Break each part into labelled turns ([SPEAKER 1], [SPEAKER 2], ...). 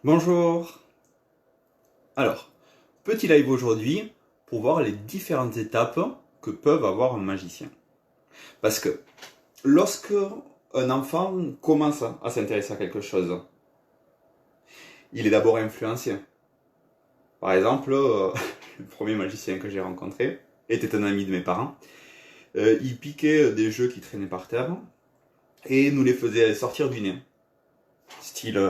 [SPEAKER 1] Bonjour. Alors, petit live aujourd'hui pour voir les différentes étapes que peuvent avoir un magicien. Parce que lorsque un enfant commence à s'intéresser à quelque chose, il est d'abord influencé. Par exemple, le premier magicien que j'ai rencontré était un ami de mes parents. Il piquait des jeux qui traînaient par terre et nous les faisait sortir du nez. Style,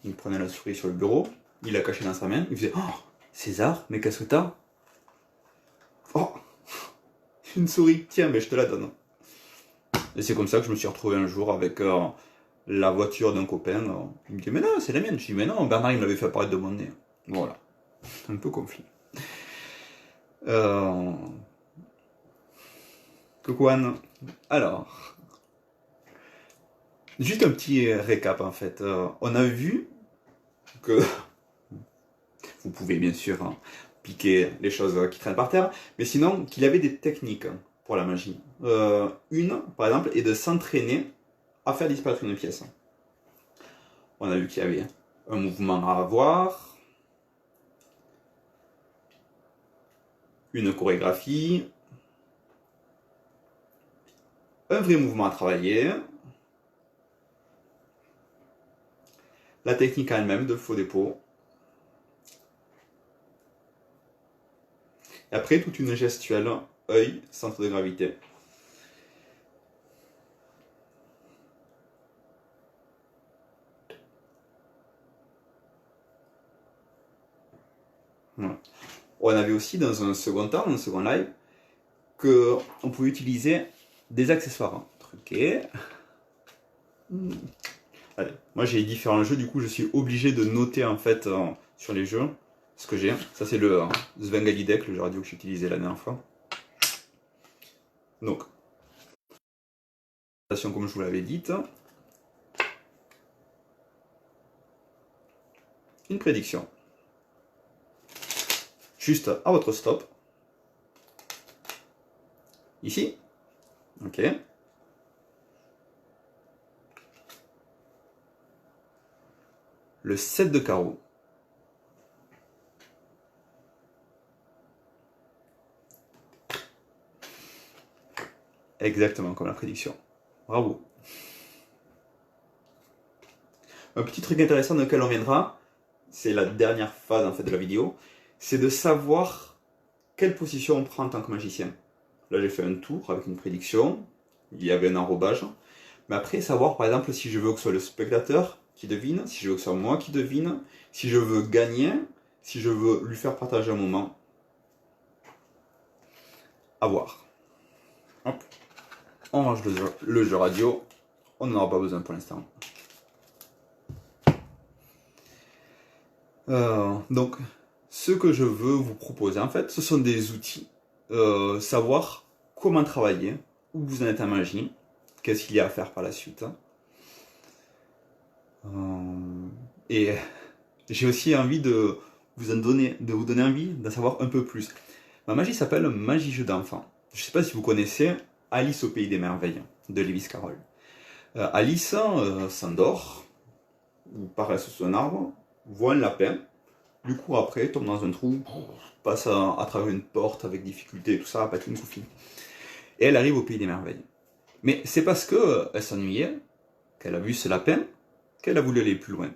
[SPEAKER 1] il prenait la souris sur le bureau, il la cachait dans sa main, il faisait « Oh, César, mais qu'est-ce que t'as ?»« Oh, une souris, tiens, mais je te la donne. » Et c'est comme ça que je me suis retrouvé un jour avec la voiture d'un copain. Il me dit « Mais non, c'est la mienne. » Je dis « Mais non, Bernard, il me l'avait fait apparaître de mon nez. » Voilà, un peu conflit. Coucou Anne. Alors, juste un petit récap en fait. On a vu que vous pouvez bien sûr piquer les choses qui traînent par terre, mais sinon qu'il avait des techniques pour la magie. Une, par exemple, est de s'entraîner à faire disparaître une pièce. On a vu qu'il y avait un mouvement à avoir, une chorégraphie, un vrai mouvement à travailler, la technique en elle-même de faux dépôt, et après toute une gestuelle, œil, centre de gravité. Voilà. On avait aussi dans un second temps, un second live, qu'on pouvait utiliser des accessoires truqués. Allez, moi j'ai différents jeux, du coup je suis obligé de noter en fait sur les jeux ce que j'ai. Ça c'est le Svengali Deck, le jeu radio que j'utilisais la dernière fois. Donc, comme je vous l'avais dit, une prédiction. Juste à votre stop. Ici. Ok. Le 7 de carreau. Exactement comme la prédiction. Bravo. Un petit truc intéressant dans lequel on viendra, c'est la dernière phase en fait de la vidéo, c'est de savoir quelle position on prend en tant que magicien. Là j'ai fait un tour avec une prédiction, il y avait un enrobage, mais après savoir par exemple si je veux que ce soit le spectateur qui devine, si je veux que ce soit moi qui devine, si je veux gagner, si je veux lui faire partager un moment. À voir. Hop. On range le jeu radio, on n'en aura pas besoin pour l'instant. Donc, ce que je veux vous proposer, en fait, ce sont des outils. Savoir comment travailler, où vous en êtes en magie, qu'est-ce qu'il y a à faire par la suite. Et j'ai aussi envie de vous donner envie d'en savoir un peu plus. Ma magie s'appelle Magie Jeu d'enfant. Je ne sais pas si vous connaissez Alice au Pays des Merveilles de Lewis Carroll. Alice s'endort, ou paraît sous un arbre, voit un lapin, du coup après tombe dans un trou, passe à travers une porte avec difficulté et tout ça, patine, couffi. Et elle arrive au Pays des Merveilles. Mais c'est parce qu'elle s'ennuyait, qu'elle a vu ce lapin, qu'elle a voulu aller plus loin.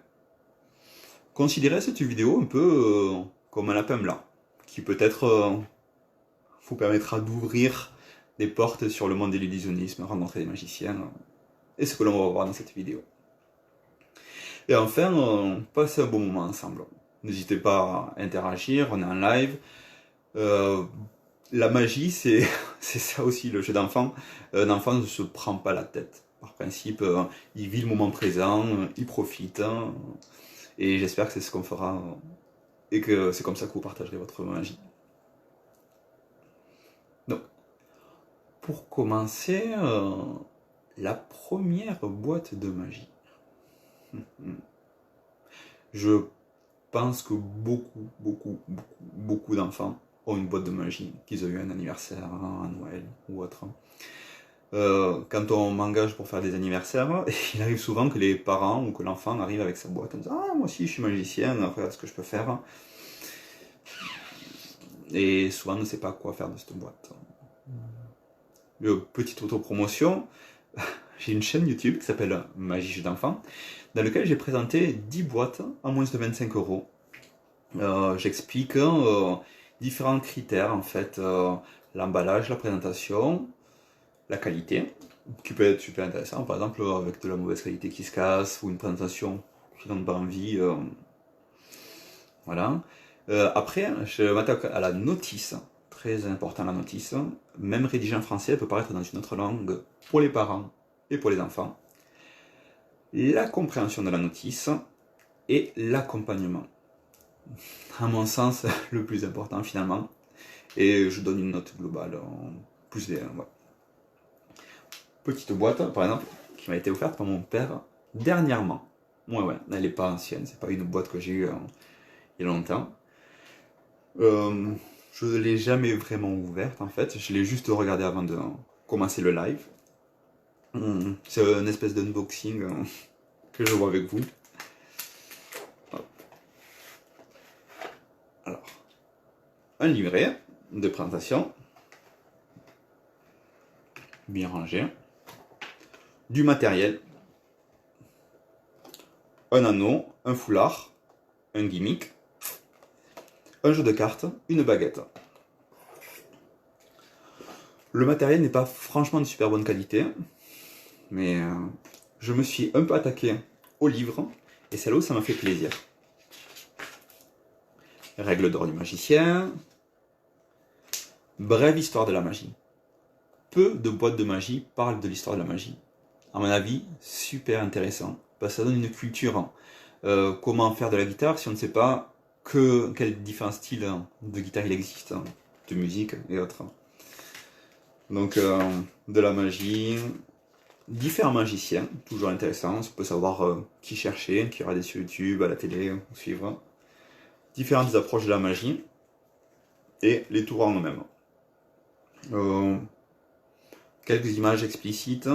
[SPEAKER 1] Considérez cette vidéo un peu comme un lapin blanc, qui peut-être vous permettra d'ouvrir des portes sur le monde de l'illusionnisme, rencontrer des magiciens, et ce que l'on va voir dans cette vidéo. Et enfin, passez un bon moment ensemble. N'hésitez pas à interagir, on est en live. La magie, c'est ça aussi, le jeu d'enfant. Un enfant ne se prend pas la tête. Par principe, il vit le moment présent, il profite. Et j'espère que c'est ce qu'on fera. Et que c'est comme ça que vous partagerez votre magie. Donc, pour commencer, la première boîte de magie. Je pense que beaucoup d'enfants ont une boîte de magie, qu'ils aient eu un anniversaire, un Noël ou autre. Quand on m'engage pour faire des anniversaires, il arrive souvent que les parents ou que l'enfant arrive avec sa boîte en disant « Ah, moi aussi je suis magicien, regarde ce que je peux faire ». Et souvent on ne sait pas quoi faire de cette boîte. Petite autopromotion, j'ai une chaîne YouTube qui s'appelle Magie Jeux d'enfant, dans laquelle j'ai présenté 10 boîtes à moins de 25 €. J'explique différents critères en fait, l'emballage, la présentation, la qualité, qui peut être super intéressant, par exemple avec de la mauvaise qualité qui se casse, ou une présentation qui donne pas envie, voilà. Après, je m'attaque à la notice, très important la notice, même rédigée en français, elle peut paraître dans une autre langue pour les parents et pour les enfants. La compréhension de la notice et l'accompagnement. À mon sens, le plus important finalement, et je donne une note globale en plus des... Ouais. Petite boîte, par exemple, qui m'a été offerte par mon père dernièrement. Ouais, elle n'est pas ancienne, c'est pas une boîte que j'ai eue il y a longtemps. Je ne l'ai jamais vraiment ouverte en fait, je l'ai juste regardée avant de commencer le live. C'est une espèce d'unboxing que je vois avec vous. Alors, un livret de présentation, bien rangé, du matériel, un anneau, un foulard, un gimmick, un jeu de cartes, une baguette. Le matériel n'est pas franchement de super bonne qualité, mais je me suis un peu attaqué au livre, et c'est là où ça m'a fait plaisir. Règles d'or du magicien, brève histoire de la magie. Peu de boîtes de magie parlent de l'histoire de la magie. À mon avis, super intéressant, parce que ça donne une culture. Comment faire de la guitare si on ne sait pas quels différents styles de guitare il existe, de musique et autres. Donc, de la magie, différents magiciens, toujours intéressant, on peut savoir qui chercher, qui regarder sur YouTube, à la télé, ou suivre. Différentes approches de la magie, et les tours en eux-mêmes. Quelques images explicites.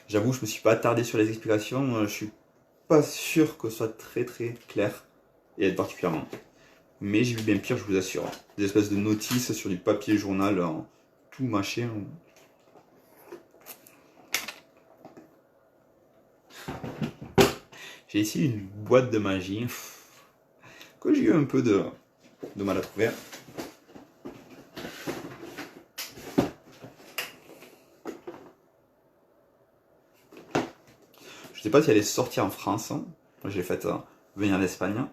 [SPEAKER 1] J'avoue, je me suis pas attardé sur les explications, je suis pas sûr que ce soit très très clair, et aide particulièrement. Mais j'ai vu bien pire, je vous assure. Des espèces de notices sur du papier journal, tout mâché. J'ai ici une boîte de magie que j'ai eu un peu de mal à trouver. Je sais pas si elle est sortie en France. Moi, je l'ai faite venir d'Espagne.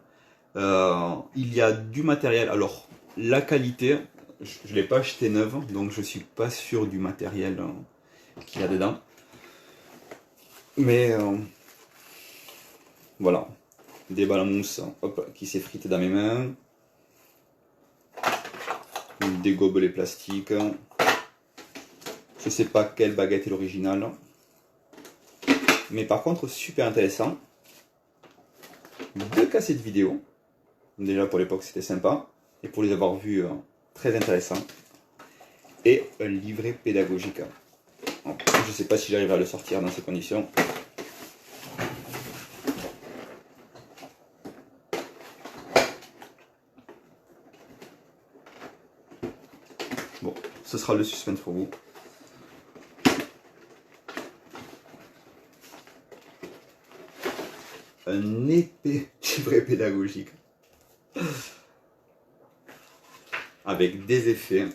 [SPEAKER 1] Il y a du matériel. Alors, la qualité, je ne l'ai pas acheté neuve, donc je suis pas sûr du matériel qu'il y a dedans. Mais voilà, des balles à mousse qui s'effritent dans mes mains, des gobelets plastiques. Je sais pas quelle baguette est l'original. Mais par contre, super intéressant. 2 cassettes vidéo. Déjà pour l'époque c'était sympa. Et pour les avoir vus, très intéressant. Et un livret pédagogique. Je ne sais pas si j'arrive à le sortir dans ces conditions. Bon, ce sera le suspense pour vous. Un épais livret pédagogique. Avec des effets.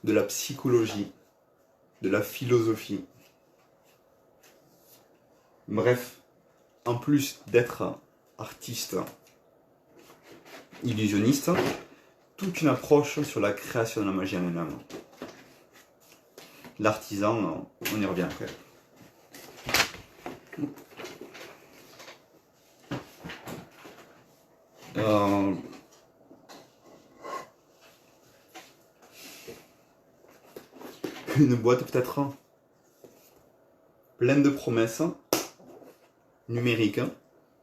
[SPEAKER 1] De la psychologie. De la philosophie. Bref, en plus d'être artiste, illusionniste, toute une approche sur la création de la magie en elle-même. L'artisan, on y revient après. Une boîte peut-être pleine de promesses numériques,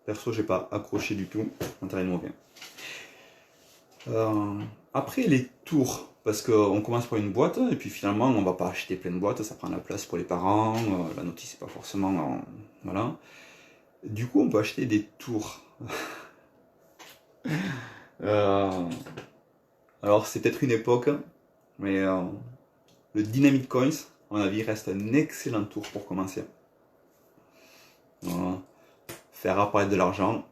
[SPEAKER 1] Perso, j'ai pas accroché du tout. Un terrain mauvais. Après les tours, parce qu'on commence par une boîte et puis finalement on va pas acheter plein de boîtes, ça prend la place pour les parents, la notice c'est pas forcément... voilà. Du coup on peut acheter des tours. Alors c'est peut-être une époque, mais le Dynamite Coins, à mon avis, reste un excellent tour pour commencer. Faire apparaître de l'argent.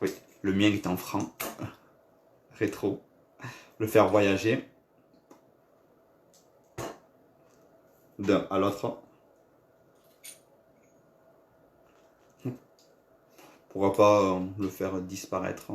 [SPEAKER 1] Oui, le mien est en franc. Rétro. Le faire voyager d'un à l'autre. Pourquoi pas le faire disparaître.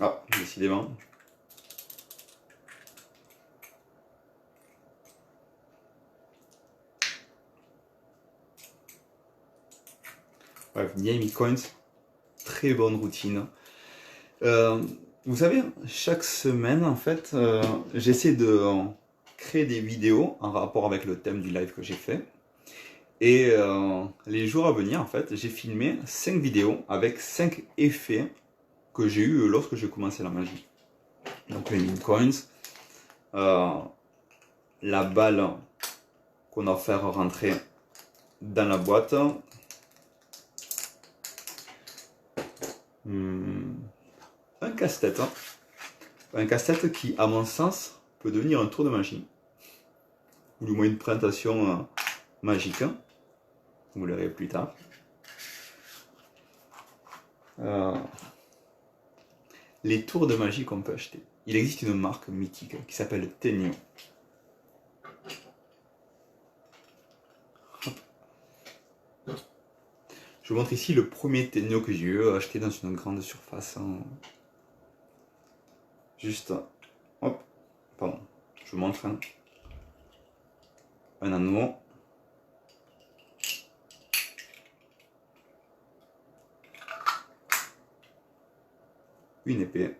[SPEAKER 1] Ah, décidément. Bref, Dynamite Coins, très bonne routine. Vous savez, chaque semaine, en fait, j'essaie de créer des vidéos en rapport avec le thème du live que j'ai fait. Et les jours à venir, en fait, j'ai filmé 5 vidéos avec 5 effets que j'ai eu lorsque j'ai commencé la magie. Donc les mint coins, la balle qu'on a fait rentrer dans la boîte, un casse-tête. Un casse-tête qui, à mon sens, peut devenir un tour de magie. Ou du moins une présentation magique. Vous le verrez plus tard. Les tours de magie qu'on peut acheter. Il existe une marque mythique qui s'appelle Tenyo. Je vous montre ici le premier Tenyo que j'ai eu acheté dans une grande surface. Juste, hop, pardon, je vous montre un anneau. Une épée.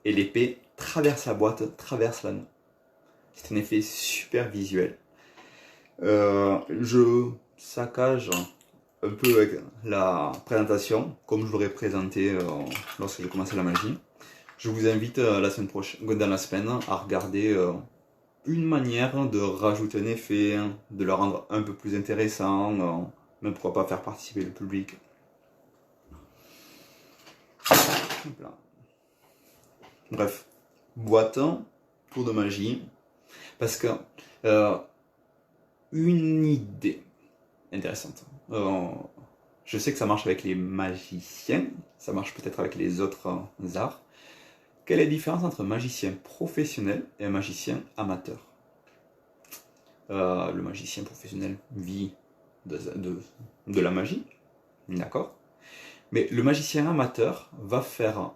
[SPEAKER 1] Et l'épée traverse la boîte, traverse l'anneau. C'est un effet super visuel. Je saccage un peu avec la présentation, comme je l'aurais présenté lorsque j'ai commencé la magie. Je vous invite la semaine prochaine, dans la semaine à regarder une manière de rajouter un effet, de le rendre un peu plus intéressant, même pourquoi pas faire participer le public. Voilà. Bref, boîte, tour de magie, parce que une idée intéressante. Je sais que ça marche avec les magiciens, ça marche peut-être avec les autres arts. Quelle est la différence entre un magicien professionnel et un magicien amateur? Le magicien professionnel vit de la magie, d'accord? Mais le magicien amateur va faire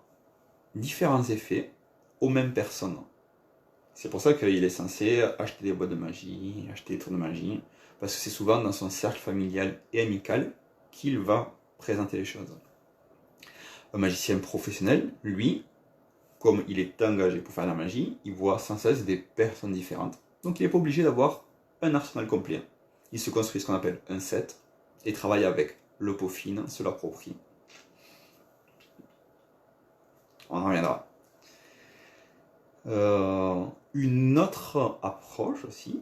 [SPEAKER 1] différents effets aux mêmes personnes. C'est pour ça qu'il est censé acheter des boîtes de magie, acheter des tours de magie, parce que c'est souvent dans son cercle familial et amical qu'il va présenter les choses. Un magicien professionnel, lui, comme il est engagé pour faire la magie, il voit sans cesse des personnes différentes. Donc il n'est pas obligé d'avoir un arsenal complet. Il se construit ce qu'on appelle un set et travaille avec le peaufine, se l'approprie. On en reviendra. Une autre approche aussi,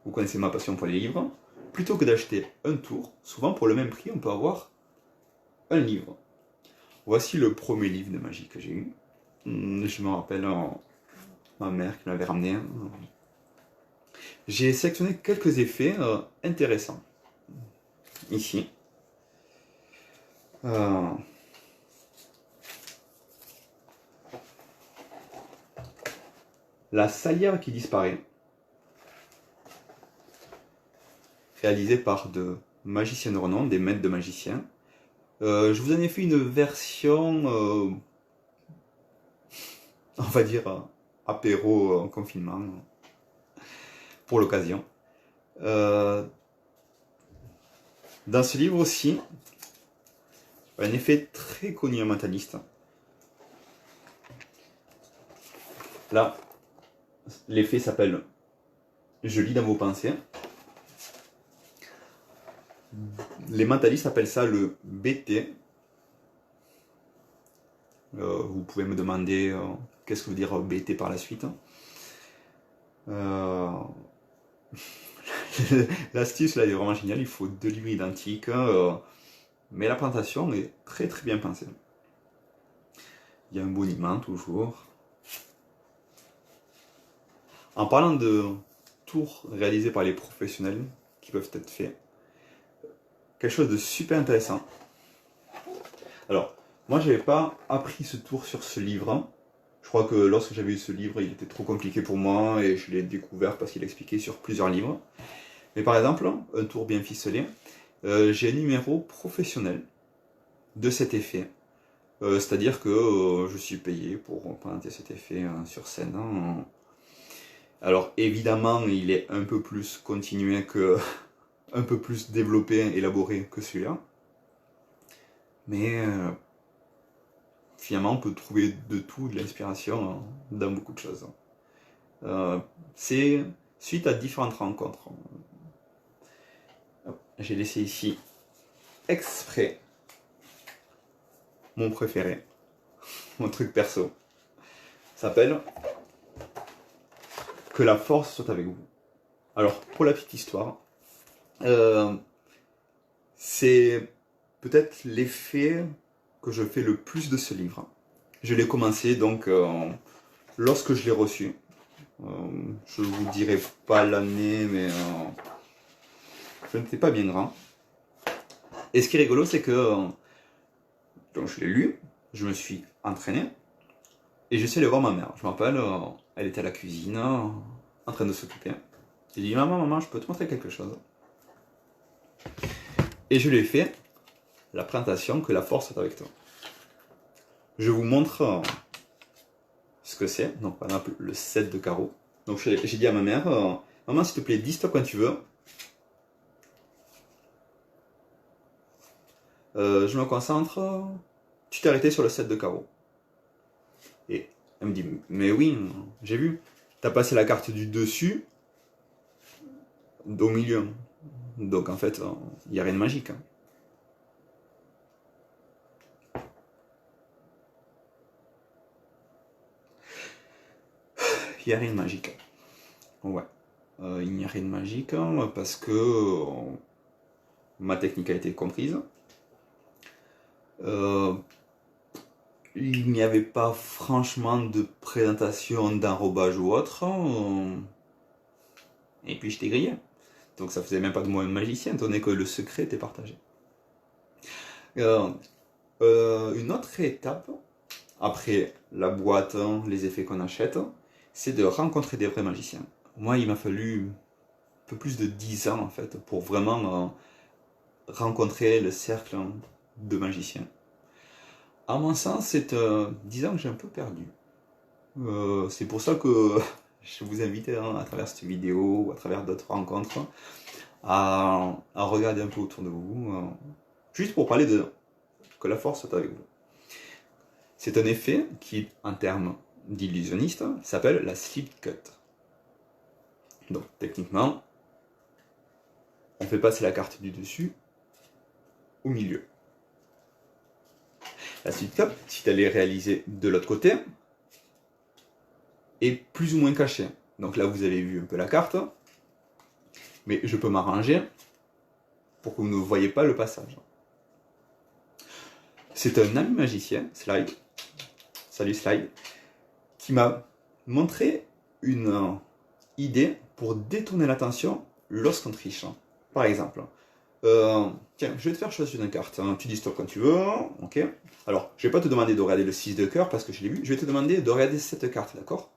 [SPEAKER 1] vous connaissez ma passion pour les livres, plutôt que d'acheter un tour, souvent pour le même prix on peut avoir un livre. Voici le premier livre de magie que j'ai eu. Je me rappelle ma mère qui m'avait ramené. J'ai sélectionné quelques effets intéressants. Ici. La salière qui disparaît, réalisée par de magiciens de renom, des maîtres de magiciens. Je vous en ai fait une version on va dire, apéro confinement, pour l'occasion. Dans ce livre aussi, un effet très connu en mentaliste. Là, l'effet s'appelle « Je lis dans vos pensées ». Les mentalistes appellent ça le BT. Vous pouvez me demander qu'est-ce que veut dire BT par la suite. L'astuce là est vraiment géniale, il faut 2 livres identiques, mais la présentation est très très bien pensée. Il y a un boniment toujours. En parlant de tours réalisés par les professionnels qui peuvent être faits, quelque chose de super intéressant. Alors, moi j'avais pas appris ce tour sur ce livre. Je crois que lorsque j'avais eu ce livre, il était trop compliqué pour moi et je l'ai découvert parce qu'il expliquait sur plusieurs livres. Mais par exemple, un tour bien ficelé, j'ai un numéro professionnel de cet effet. C'est-à-dire que je suis payé pour présenter cet effet sur scène. Alors évidemment, il est un peu plus continué que, un peu plus développé, élaboré que celui-là. Mais finalement, on peut trouver de tout, de l'inspiration dans beaucoup de choses. C'est suite à différentes rencontres. J'ai laissé ici exprès mon préféré, mon truc perso. Ça s'appelle « Que la force soit avec vous ». Alors, pour la petite histoire, c'est peut-être l'effet que je fais le plus de ce livre. Je l'ai commencé donc lorsque je l'ai reçu. Je ne vous dirai pas l'année, mais je n'étais pas bien grand. Et ce qui est rigolo, c'est que donc je l'ai lu, je me suis entraîné, et je suis allé voir ma mère. Je me rappelle, elle était à la cuisine, en train de s'occuper. J'ai dit, maman, je peux te montrer quelque chose. Et je lui ai fait la présentation que la force soit avec toi. Je vous montre ce que c'est. Donc, par exemple, le 7 de carreau. Donc, j'ai dit à ma mère, maman, s'il te plaît, dis-toi quand tu veux. Je me concentre. Tu t'es arrêté sur le 7 de carreau. Et elle me dit, mais oui, j'ai vu. T'as passé la carte du dessus au milieu. Donc, en fait, il n'y a rien de magique. Il n'y a rien de magique. Ouais. Il n'y a rien de magique parce que ma technique a été comprise. Il n'y avait pas franchement de présentation d'enrobage ou autre. Et puis j'étais grillé. Donc ça faisait même pas de moi un magicien, étant donné que le secret était partagé. Une autre étape, après la boîte, les effets qu'on achète, c'est de rencontrer des vrais magiciens. Moi, il m'a fallu un peu plus de 10 ans en fait pour vraiment rencontrer le cercle de magiciens. À mon sens, c'est 10 ans que j'ai un peu perdu. C'est pour ça que je vous invite à travers cette vidéo ou à travers d'autres rencontres à regarder un peu autour de vous, juste pour parler de que la force soit avec vous. C'est un effet qui, en termes d'illusionniste, s'appelle la slip cut. Donc techniquement, on fait passer la carte du dessus au milieu. La slip cut, si tu allais réaliser de l'autre côté, est plus ou moins cachée. Donc là, vous avez vu un peu la carte, mais je peux m'arranger pour que vous ne voyez pas le passage. C'est un ami magicien, Slide, salut Slide, qui m'a montré une idée pour détourner l'attention lorsqu'on triche. Par exemple, tiens, je vais te faire choisir une carte. Tu dis stop quand tu veux, ok. Alors, je vais pas te demander de regarder le 6 de cœur parce que je l'ai vu. Je vais te demander de regarder cette carte, d'accord?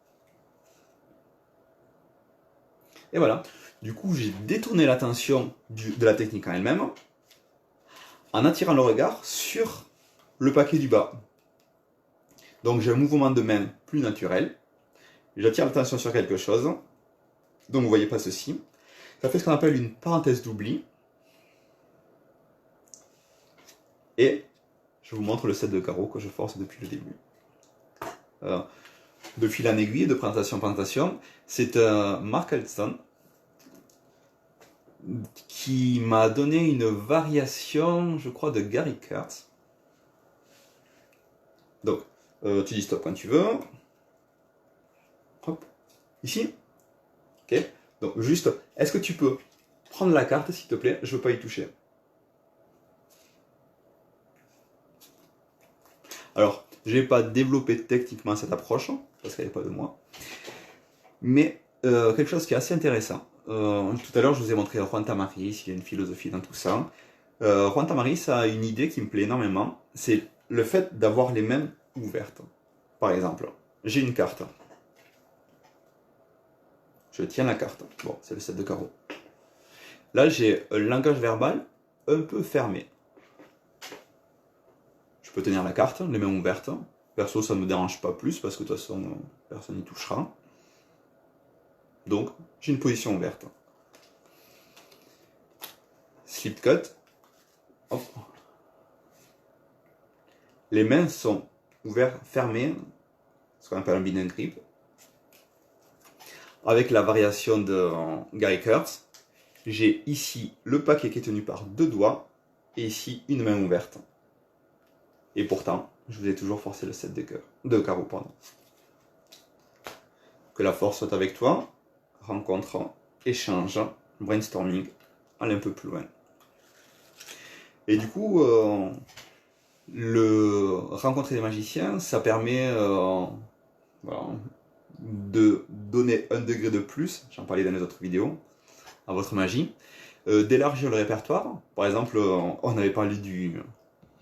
[SPEAKER 1] Et voilà. Du coup, j'ai détourné l'attention de la technique en elle-même en attirant le regard sur le paquet du bas. Donc j'ai un mouvement de main plus naturel. J'attire l'attention sur quelque chose. Donc vous ne voyez pas ceci. Ça fait ce qu'on appelle une parenthèse d'oubli. Et je vous montre le set de carreaux que je force depuis le début. De fil en aiguille, de présentation en présentation. C'est Mark Elston qui m'a donné une variation, je crois, de Gary Kurtz. Donc, tu dis stop quand tu veux. Hop, ici. Ok. Donc, juste, est-ce que tu peux prendre la carte, s'il te plaît? Je ne veux pas y toucher. Alors, je n'ai pas développé techniquement cette approche, parce qu'elle n'est pas de moi. Mais, quelque chose qui est assez intéressant. Tout à l'heure, je vous ai montré Juan Tamariz, il y a une philosophie dans tout ça. Juan Tamariz a une idée qui me plaît énormément, c'est le fait d'avoir les mains ouvertes. Par exemple, j'ai une carte. Je tiens la carte. Bon, c'est le set de carreaux. Là, j'ai un langage verbal un peu fermé. Je peux tenir la carte, les mains ouvertes. Perso, ça ne me dérange pas plus, parce que de toute façon, personne n'y touchera. Donc, j'ai une position ouverte. Slip cut. Hop. Les mains sont ouvertes, fermées, ce qu'on appelle un binary grip. Avec la variation de Gary Kurtz, j'ai ici le paquet qui est tenu par 2 doigts et ici une main ouverte. Et pourtant, je vous ai toujours forcé le set de carreaux. Que la force soit avec toi. Rencontre, échange, brainstorming, aller un peu plus loin. Et du coup, rencontrer des magiciens, ça permet voilà, de donner un degré de plus, j'en parlais dans les autres vidéos, à votre magie, d'élargir le répertoire. Par exemple, on avait parlé du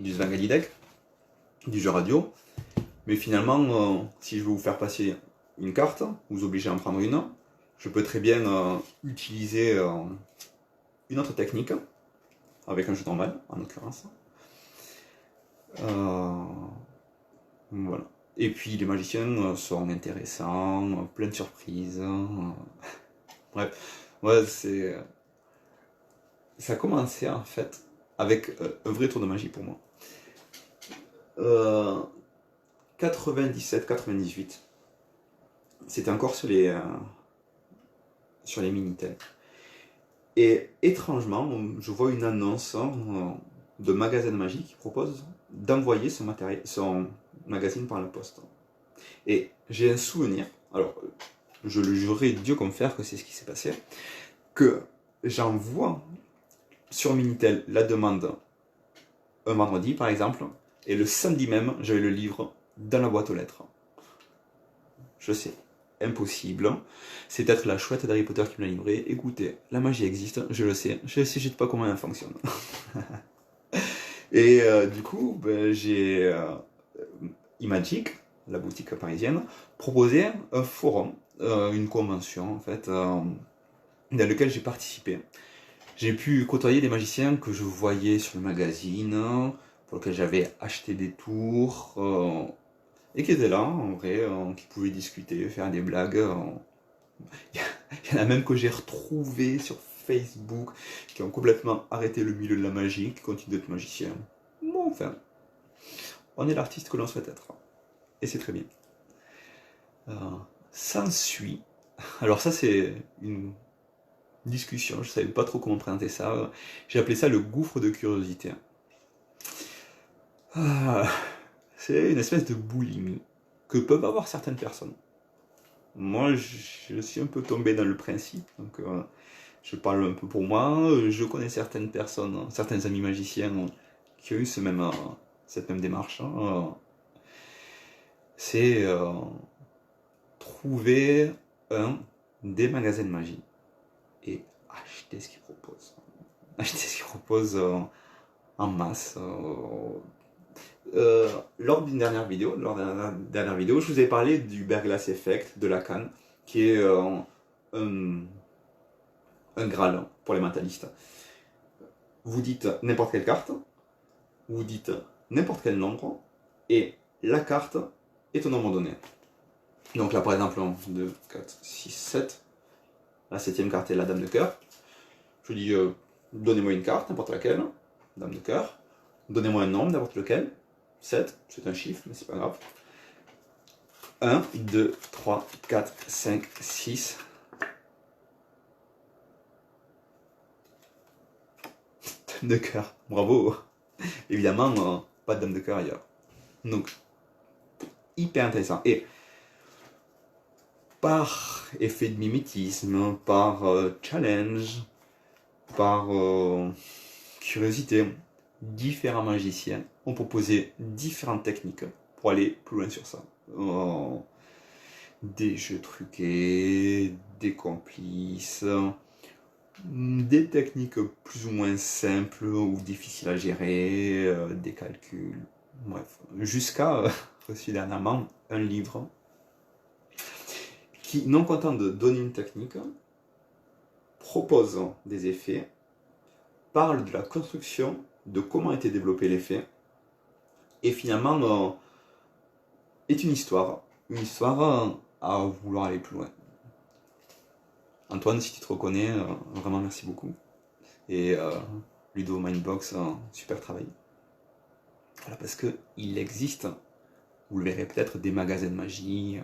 [SPEAKER 1] Svengali Deck, du jeu radio, mais finalement, si je veux vous faire passer une carte, vous obligez à en prendre une, je peux très bien utiliser une autre technique, avec un jeu normal, en l'occurrence. Voilà. Et puis les magiciens sont intéressants, plein de surprises. Bref, ouais, ça a commencé en fait avec un vrai tour de magie pour moi. 97-98, c'était encore sur les Minitel. Et étrangement, je vois une annonce de magasin de magie qui propose d'envoyer son magazine par la poste. Et j'ai un souvenir, alors je le jurerai Dieu comme fer que c'est ce qui s'est passé, que j'envoie sur Minitel la demande un vendredi par exemple, et le samedi même, j'avais le livre dans la boîte aux lettres. Je sais, impossible. C'est peut-être la chouette d'Harry Potter qui me l'a livré. Écoutez, la magie existe, je le sais. Je ne sais pas comment elle fonctionne. Et du coup, ben, j'ai Imagic, la boutique parisienne, proposé un forum, une convention en fait, dans laquelle j'ai participé. J'ai pu côtoyer des magiciens que je voyais sur le magazine, pour lesquels j'avais acheté des tours, et qui étaient là, en vrai, qui pouvaient discuter, faire des blagues. Il y en a même que j'ai retrouvé sur Facebook, qui ont complètement arrêté le milieu de la magie, qui continuent d'être magiciens. Bon, enfin, on est l'artiste que l'on souhaite être. Et c'est très bien. S'ensuit, alors ça c'est une discussion, je ne savais pas trop comment présenter ça, j'ai appelé ça le gouffre de curiosité. C'est une espèce de boulimie que peuvent avoir certaines personnes. Moi, je suis un peu tombé dans le principe, donc je parle un peu pour moi. Je connais certaines personnes, certains amis magiciens qui ont eu cette même démarche. C'est trouver des magasins de magie et acheter ce qu'ils proposent. Acheter ce qu'ils proposent en masse. Lors de la dernière vidéo, je vous ai parlé du Berglas Effect de Lacan, qui est un Graal pour les mentalistes. Vous dites n'importe quelle carte, vous dites n'importe quel nombre, et la carte et ton nombre donné. Donc là par exemple 1, 2, 4, 6, 7. La 7e carte est la dame de cœur. Je dis donnez-moi une carte, n'importe laquelle, dame de cœur. Donnez-moi un nombre, n'importe lequel. 7, c'est un chiffre, mais c'est pas grave. 1, 2, 3, 4, 5, 6. Dame de cœur, bravo. Évidemment, pas de dame de cœur ailleurs. Donc, hyper intéressant. Et par effet de mimétisme, par challenge, par curiosité, différents magiciens ont proposé différentes techniques pour aller plus loin sur ça. Des jeux truqués, des complices, des techniques plus ou moins simples ou difficiles à gérer, des calculs, bref. Jusqu'à reçu dernièrement un livre qui, non content de donner une technique, propose des effets, parle de la construction, de comment a été développé l'effet, et finalement est une histoire à vouloir aller plus loin. Antoine, si tu te reconnais, vraiment merci beaucoup. Et Ludo Mindbox, super travail. Voilà, parce qu'il existe, vous le verrez peut-être, des magasins de magie.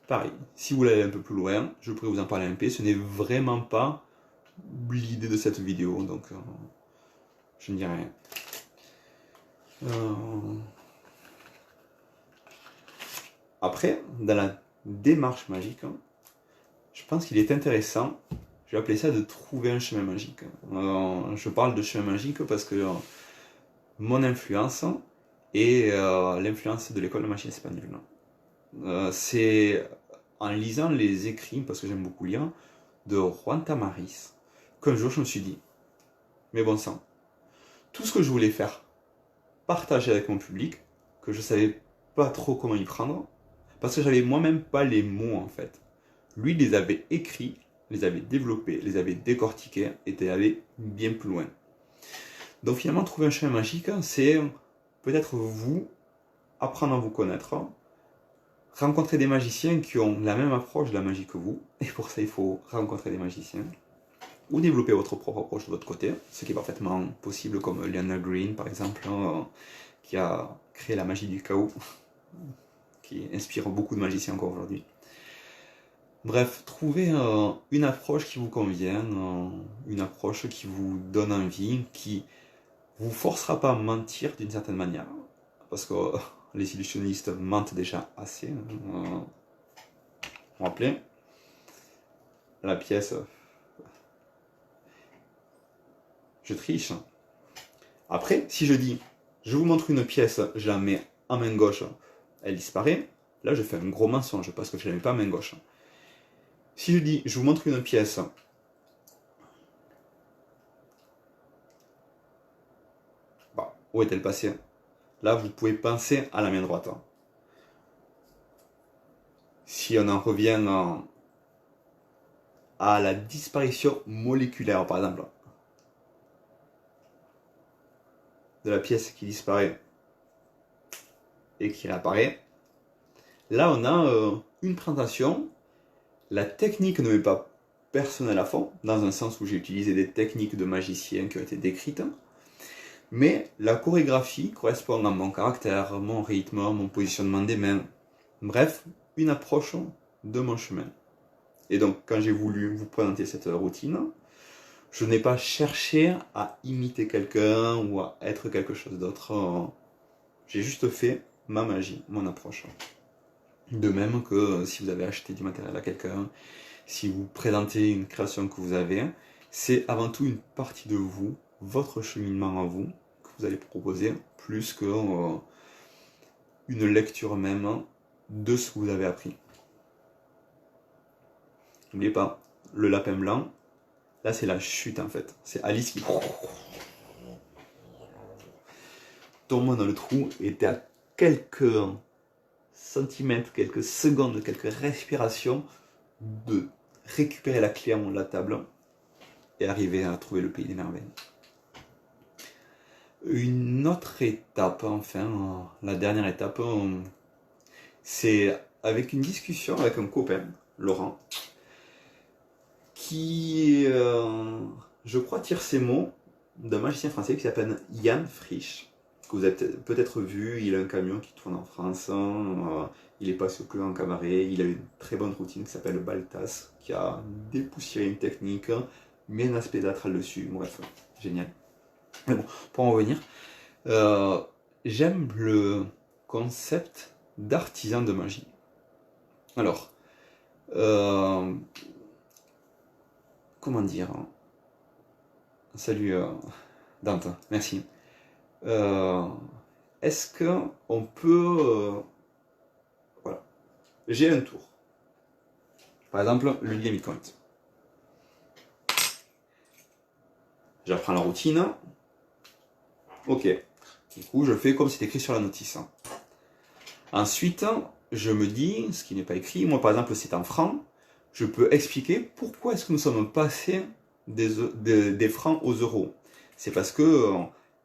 [SPEAKER 1] Pareil, si vous voulez aller un peu plus loin, je pourrais vous en parler un peu. Ce n'est vraiment pas l'idée de cette vidéo, donc je ne dis rien. Après, dans la démarche magique, je pense qu'il est intéressant, je vais appeler ça de trouver un chemin magique. Je parle de chemin magique parce que mon influence est l'influence de l'école de magie espagnole. C'est en lisant les écrits, parce que j'aime beaucoup lire, de Juan Tamariz, qu'un jour je me suis dit, mais bon sang, tout ce que je voulais faire, partager avec mon public, que je savais pas trop comment y prendre, parce que j'avais moi-même pas les mots en fait. Lui, il les avait écrits, les avait développés, les avait décortiqués, et il allait bien plus loin. Donc finalement, trouver un chemin magique, c'est peut-être vous apprendre à vous connaître, rencontrer des magiciens qui ont la même approche de la magie que vous, et pour ça il faut rencontrer des magiciens, ou développer votre propre approche de votre côté, ce qui est parfaitement possible, comme Lionel Green par exemple, qui a créé la magie du chaos, qui inspire beaucoup de magiciens encore aujourd'hui. Bref, trouvez une approche qui vous convient, une approche qui vous donne envie, qui vous forcera pas à mentir d'une certaine manière, parce que les illusionnistes mentent déjà assez. Vous vous rappelez la pièce je triche. Après, si je dis je vous montre une pièce, je la mets en main gauche, elle disparaît, là je fais un gros mensonge parce que je ne la mets pas en main gauche. Si je dis je vous montre une pièce, bah, où est-elle passée? Là vous pouvez penser à la main droite. Si on en revient à la disparition moléculaire par exemple, de la pièce qui disparaît et qui réapparaît, là on a une présentation. La technique ne m'est pas personnelle à fond, dans un sens où j'ai utilisé des techniques de magicien qui ont été décrites, mais la chorégraphie correspond à mon caractère, mon rythme, mon positionnement des mains, bref, une approche de mon chemin. Et donc quand j'ai voulu vous présenter cette routine, je n'ai pas cherché à imiter quelqu'un ou à être quelque chose d'autre, j'ai juste fait ma magie, mon approche. De même que si vous avez acheté du matériel à quelqu'un, si vous présentez une création que vous avez, c'est avant tout une partie de vous, votre cheminement à vous, que vous allez proposer, plus que une lecture même de ce que vous avez appris. N'oubliez pas, le lapin blanc, là c'est la chute en fait. C'est Alice qui tombe dans le trou et était à quelques centimètres, quelques secondes, quelques respirations de récupérer la clé en haut de la table et arriver à trouver le pays des merveilles. Une autre étape, enfin, la dernière étape, C'est avec une discussion avec un copain, Laurent, qui, je crois, tire ses mots d'un magicien français qui s'appelle Yann Frisch, que vous avez peut-être vu. Il a un camion qui tourne en France, il est passé au plus grand cabaret, il a une très bonne routine qui s'appelle Baltas, qui a dépoussiéré une technique, mis un aspect théâtral dessus, bref, génial. Mais bon, pour en revenir, euh, j'aime le concept d'artisan de magie. Alors, euh, comment dire? Salut Dante, merci. Euh, Est-ce que on peut, voilà, j'ai un tour. Par exemple, le Limit Coin. J'apprends la routine. Ok. Du coup, je fais comme c'est écrit sur la notice. Ensuite, je me dis, ce qui n'est pas écrit, moi par exemple c'est en francs, je peux expliquer pourquoi est-ce que nous sommes passés des francs aux euros. C'est parce que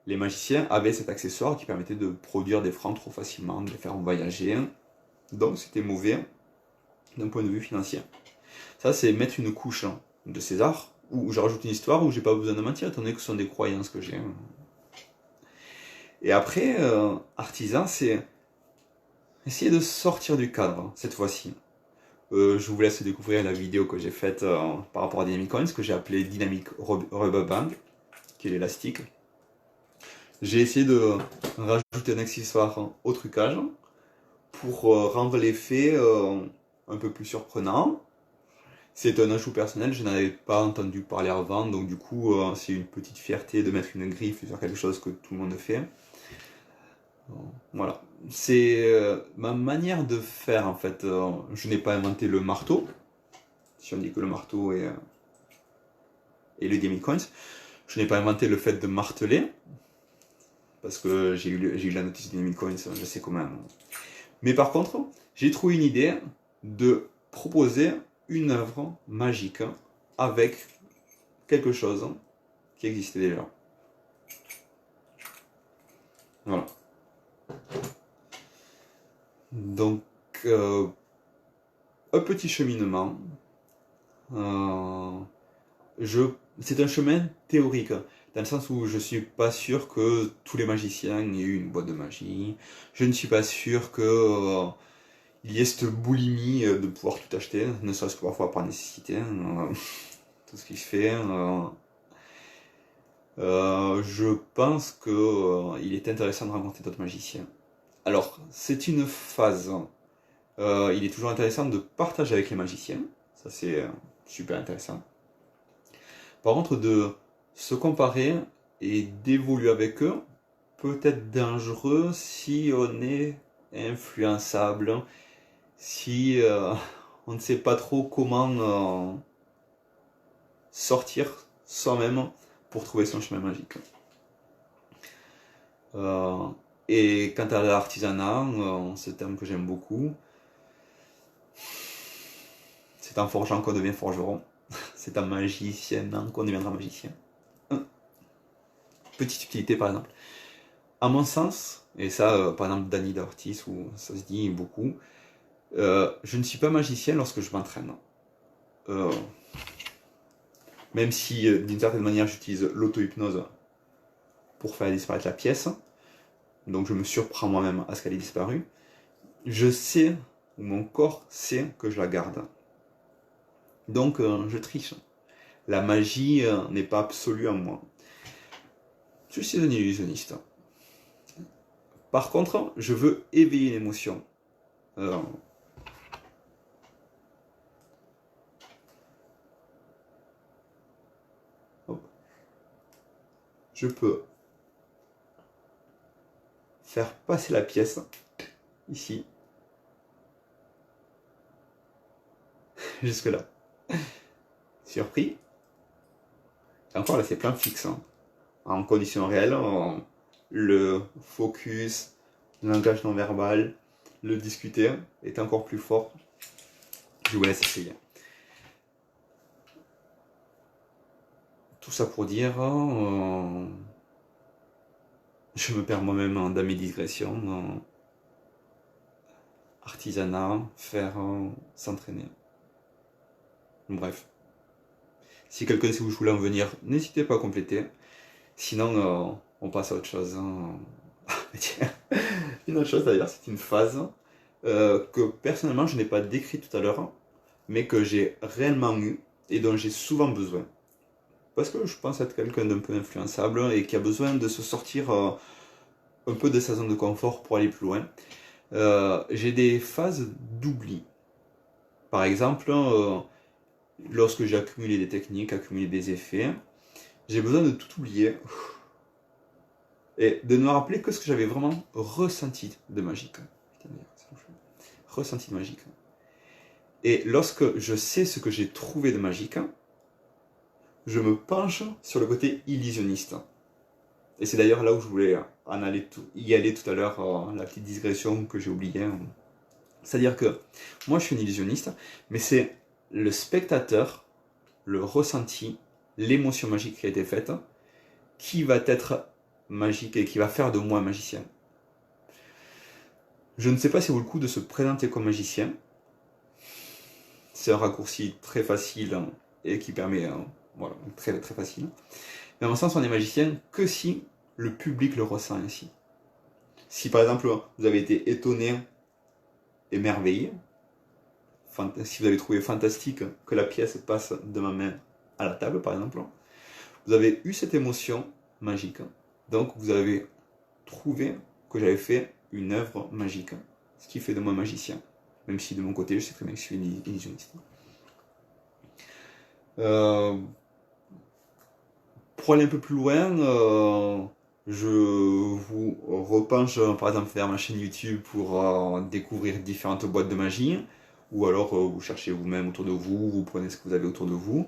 [SPEAKER 1] les magiciens avaient cet accessoire qui permettait de produire des francs trop facilement, de les faire voyager. Donc c'était mauvais d'un point de vue financier. Ça c'est mettre une couche de César, où je rajoute une histoire où j'ai pas besoin de mentir, étant donné que ce sont des croyances que j'ai. Et après, artisan, c'est essayer de sortir du cadre, cette fois-ci. Je vous laisse découvrir la vidéo que j'ai faite par rapport à Dynamic Coins, que j'ai appelé Dynamic Rubber Band, qui est l'élastique. J'ai essayé de rajouter un accessoire au trucage pour rendre l'effet un peu plus surprenant. C'est un ajout personnel, je n'avais pas entendu parler avant, donc du coup c'est une petite fierté de mettre une griffe sur quelque chose que tout le monde fait. Voilà. C'est ma manière de faire en fait. Je n'ai pas inventé le marteau, si on dit que le marteau est le Demi Coins. Je n'ai pas inventé le fait de marteler, parce que j'ai eu la notice du Demi Coins, je sais comment. Mais par contre, j'ai trouvé une idée de proposer une œuvre magique avec quelque chose qui existait déjà. Voilà. Donc, un petit cheminement. Euh, c'est un chemin théorique, dans le sens où je suis pas sûr que tous les magiciens aient eu une boîte de magie. Je ne suis pas sûr que il y ait cette boulimie de pouvoir tout acheter, ne serait-ce que parfois par nécessité, tout ce qui se fait. Je pense que il est intéressant de rencontrer d'autres magiciens. Alors, c'est une phase. Il est toujours intéressant de partager avec les magiciens. Ça, c'est super intéressant. Par contre, de se comparer et d'évoluer avec eux peut être dangereux si on est influençable, si on ne sait pas trop comment sortir soi-même pour trouver son chemin magique. Euh, et quant à l'artisanat, ce terme que j'aime beaucoup, c'est en forgeant qu'on devient forgeron. C'est en magiciennant qu'on deviendra magicien. Petite utilité par exemple. À mon sens, et ça par exemple Danny d'Ortiz, où ça se dit beaucoup, je ne suis pas magicien lorsque je m'entraîne. Euh, Même si d'une certaine manière j'utilise l'auto-hypnose pour faire disparaître la pièce, donc je me surprends moi-même à ce qu'elle ait disparu, je sais, ou mon corps sait que je la garde. Donc je triche. La magie n'est pas absolue en moi. Je suis un illusionniste. Par contre, je veux éveiller une émotion. Euh, je peux faire passer la pièce ici, jusque là. Surpris. Et encore là, c'est plein fixe. En conditions réelles, le focus, le langage non verbal, le discuter est encore plus fort. Je vous laisse essayer. Tout ça pour dire, je me perds moi-même dans mes digressions. artisanat, faire s'entraîner. Bref. Si quelqu'un sait où je voulais en venir, n'hésitez pas à compléter. Sinon, on passe à autre chose. Tiens, une autre chose d'ailleurs, c'est une phase que personnellement je n'ai pas décrite tout à l'heure, mais que j'ai réellement eue et dont j'ai souvent besoin. Parce que je pense être quelqu'un d'un peu influençable et qui a besoin de se sortir un peu de sa zone de confort pour aller plus loin. J'ai des phases d'oubli. Par exemple, lorsque j'ai accumulé des techniques, accumulé des effets, j'ai besoin de tout oublier et de ne me rappeler que ce que j'avais vraiment ressenti de magique. Ressenti de magique. Et lorsque je sais ce que j'ai trouvé de magique, je me penche sur le côté illusionniste. Et c'est d'ailleurs là où je voulais y aller tout à l'heure, la petite digression que j'ai oubliée. C'est-à-dire que moi je suis un illusionniste, mais c'est le spectateur, le ressenti, l'émotion magique qui a été faite, qui va être magique et qui va faire de moi un magicien. Je ne sais pas si ça vaut le coup de se présenter comme magicien. C'est un raccourci très facile et qui permet, voilà, très, très facile. Mais à mon sens, on est magicien que si le public le ressent ainsi. Si par exemple, vous avez été étonné, émerveillé, si vous avez trouvé fantastique que la pièce passe de ma main à la table, par exemple, vous avez eu cette émotion magique. Donc vous avez trouvé que j'avais fait une œuvre magique, ce qui fait de moi magicien. Même si de mon côté, je sais très bien que je suis illusionniste. Pour aller un peu plus loin, je vous repenche par exemple vers ma chaîne YouTube pour découvrir différentes boîtes de magie, ou alors vous cherchez vous-même autour de vous, vous prenez ce que vous avez autour de vous.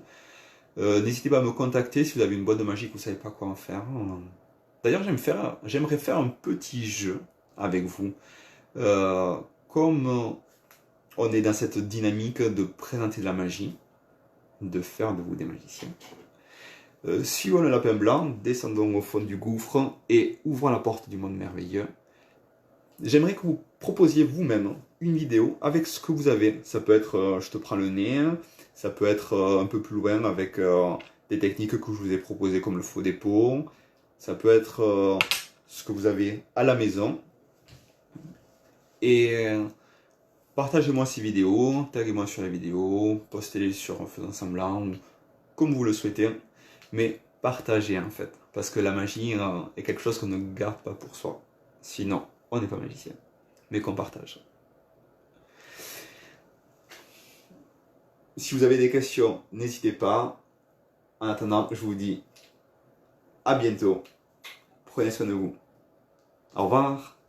[SPEAKER 1] N'hésitez pas à me contacter si vous avez une boîte de magie que vous ne savez pas quoi en faire. D'ailleurs, j'aimerais faire un petit jeu avec vous. Comme on est dans cette dynamique de présenter de la magie, de faire de vous des magiciens. Suivons le lapin blanc, descendons au fond du gouffre et ouvrons la porte du monde merveilleux. J'aimerais que vous proposiez vous-même une vidéo avec ce que vous avez. Ça peut être je te prends le nez, ça peut être un peu plus loin avec des techniques que je vous ai proposées comme le faux dépôt, ça peut être ce que vous avez à la maison. Et partagez-moi ces vidéos, taguez-moi sur la vidéo, postez-les sur Faisant Semblant, comme vous le souhaitez. Mais partagez en fait, parce que la magie est quelque chose qu'on ne garde pas pour soi. Sinon, on n'est pas magicien, mais qu'on partage. Si vous avez des questions, n'hésitez pas. En attendant, je vous dis à bientôt. Prenez soin de vous. Au revoir.